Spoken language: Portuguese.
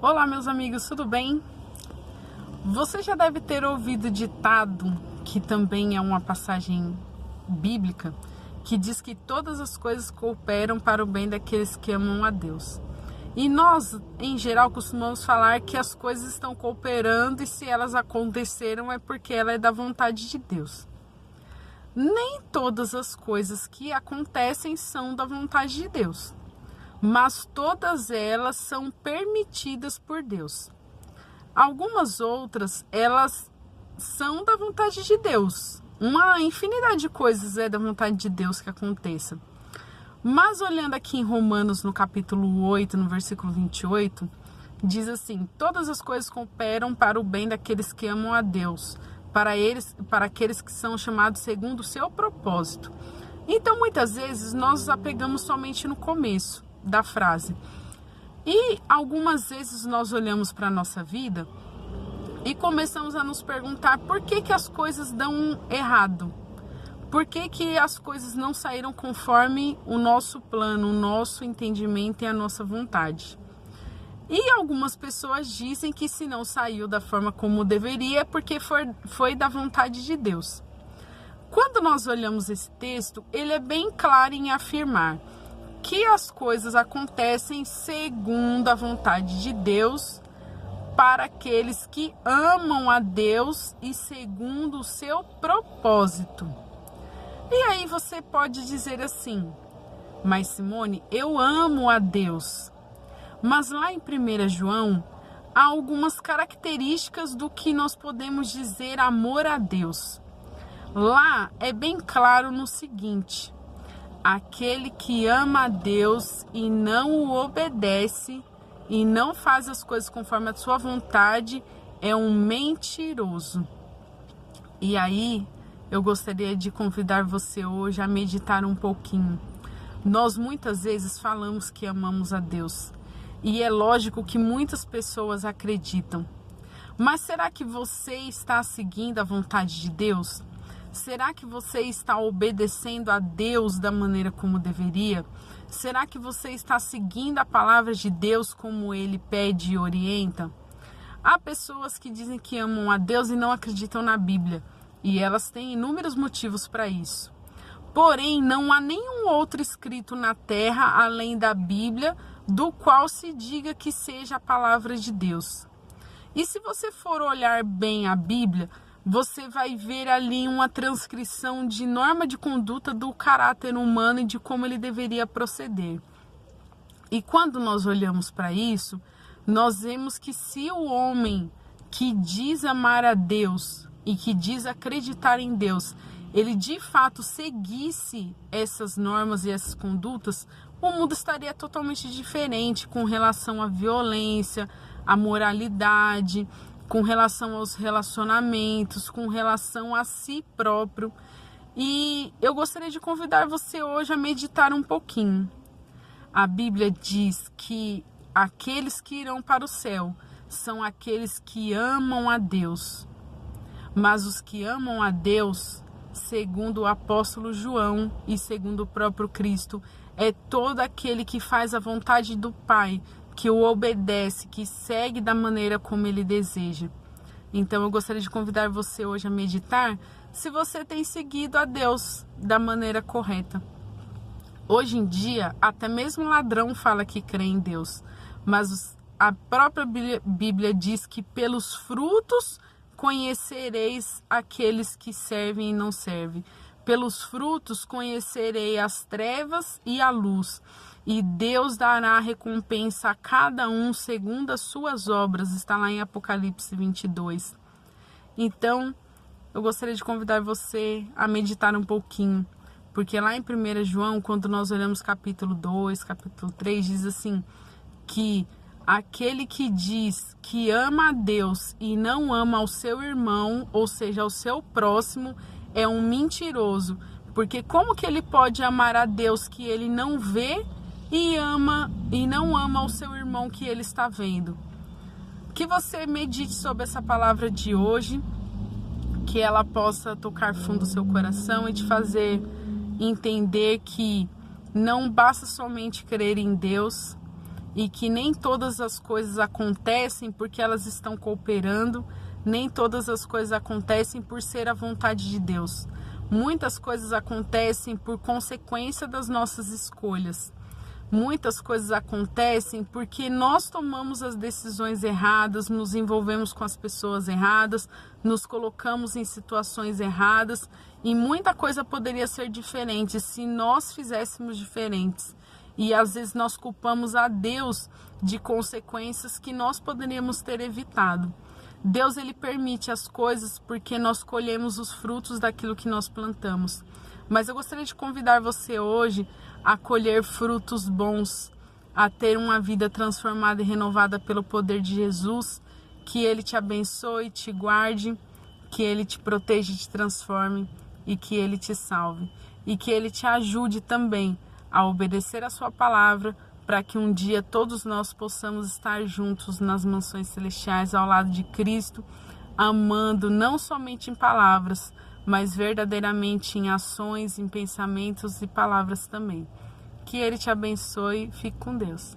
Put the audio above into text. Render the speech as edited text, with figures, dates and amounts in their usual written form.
Olá, meus amigos, tudo bem? Você já deve ter ouvido o ditado, que também é uma passagem bíblica, que diz que todas as coisas cooperam para o bem daqueles que amam a Deus. E nós, em geral, costumamos falar que as coisas estão cooperando e se elas aconteceram é porque ela é da vontade de Deus. Nem todas as coisas que acontecem são da vontade de Deus, mas todas elas são permitidas por Deus. Algumas outras, elas são da vontade de Deus. Uma infinidade de coisas é da vontade de Deus que aconteça. Mas olhando aqui em Romanos, no capítulo 8, no versículo 28, diz assim: todas as coisas cooperam para o bem daqueles que amam a Deus, para aqueles que são chamados segundo o seu propósito. Então, muitas vezes, nós nos apegamos somente no começo da frase. E algumas vezes nós olhamos para a nossa vida e começamos a nos perguntar por que as coisas dão errado. Por que as coisas não saíram conforme o nosso plano, o nosso entendimento e a nossa vontade. E algumas pessoas dizem que se não saiu da forma como deveria é porque foi da vontade de Deus. Quando nós olhamos esse texto, ele é bem claro em afirmar que as coisas acontecem segundo a vontade de Deus para aqueles que amam a Deus e segundo o seu propósito. E aí você pode dizer assim: mas Simone, eu amo a Deus. Mas lá em 1 João, há algumas características do que nós podemos dizer amor a Deus. Lá é bem claro no seguinte: aquele que ama a Deus e não o obedece e não faz as coisas conforme a sua vontade é um mentiroso. E aí, eu gostaria de convidar você hoje a meditar um pouquinho. Nós muitas vezes falamos que amamos a Deus e é lógico que muitas pessoas acreditam. Mas será que você está seguindo a vontade de Deus? Será que você está obedecendo a Deus da maneira como deveria? Será que você está seguindo a palavra de Deus como Ele pede e orienta? Há pessoas que dizem que amam a Deus e não acreditam na Bíblia. E elas têm inúmeros motivos para isso. Porém, não há nenhum outro escrito na terra, além da Bíblia, do qual se diga que seja a palavra de Deus. E se você for olhar bem a Bíblia, você vai ver ali uma transcrição de norma de conduta do caráter humano e de como ele deveria proceder. E quando nós olhamos para isso, nós vemos que se o homem que diz amar a Deus e que diz acreditar em Deus, ele de fato seguisse essas normas e essas condutas, o mundo estaria totalmente diferente com relação à violência, à moralidade, com relação aos relacionamentos, com relação a si próprio. E eu gostaria de convidar você hoje a meditar um pouquinho. A Bíblia diz que aqueles que irão para o céu são aqueles que amam a Deus. Mas os que amam a Deus, segundo o apóstolo João e segundo o próprio Cristo, é todo aquele que faz a vontade do Pai, que o obedece, que segue da maneira como ele deseja. Então eu gostaria de convidar você hoje a meditar se você tem seguido a Deus da maneira correta. Hoje em dia, até mesmo ladrão fala que crê em Deus, mas a própria Bíblia diz que pelos frutos conhecereis aqueles que servem e não servem. Pelos frutos conhecerei as trevas e a luz. E Deus dará recompensa a cada um segundo as suas obras. Está lá em Apocalipse 22. Então, eu gostaria de convidar você a meditar um pouquinho. Porque lá em 1 João, quando nós olhamos capítulo 2, capítulo 3, diz assim, que aquele que diz que ama a Deus e não ama ao seu irmão, ou seja, ao seu próximo, é um mentiroso. Porque como que ele pode amar a Deus que ele não vê e não ama o seu irmão que ele está vendo? Que você medite sobre essa palavra de hoje, que ela possa tocar fundo o seu coração e te fazer entender que não basta somente crer em Deus e que nem todas as coisas acontecem porque elas estão cooperando, nem todas as coisas acontecem por ser a vontade de Deus. Muitas coisas acontecem por consequência das nossas escolhas. Muitas coisas acontecem porque nós tomamos as decisões erradas, nos envolvemos com as pessoas erradas, nos colocamos em situações erradas e muita coisa poderia ser diferente se nós fizéssemos diferentes. E às vezes nós culpamos a Deus de consequências que nós poderíamos ter evitado. Deus, ele permite as coisas porque nós colhemos os frutos daquilo que nós plantamos. Mas eu gostaria de convidar você hoje a colher frutos bons, a ter uma vida transformada e renovada pelo poder de Jesus, que Ele te abençoe, te guarde, que Ele te proteja e te transforme e que Ele te salve. E que Ele te ajude também a obedecer a sua palavra, para que um dia todos nós possamos estar juntos nas mansões celestiais ao lado de Cristo, amando não somente em palavras, mas verdadeiramente em ações, em pensamentos e palavras também. Que Ele te abençoe. Fique com Deus.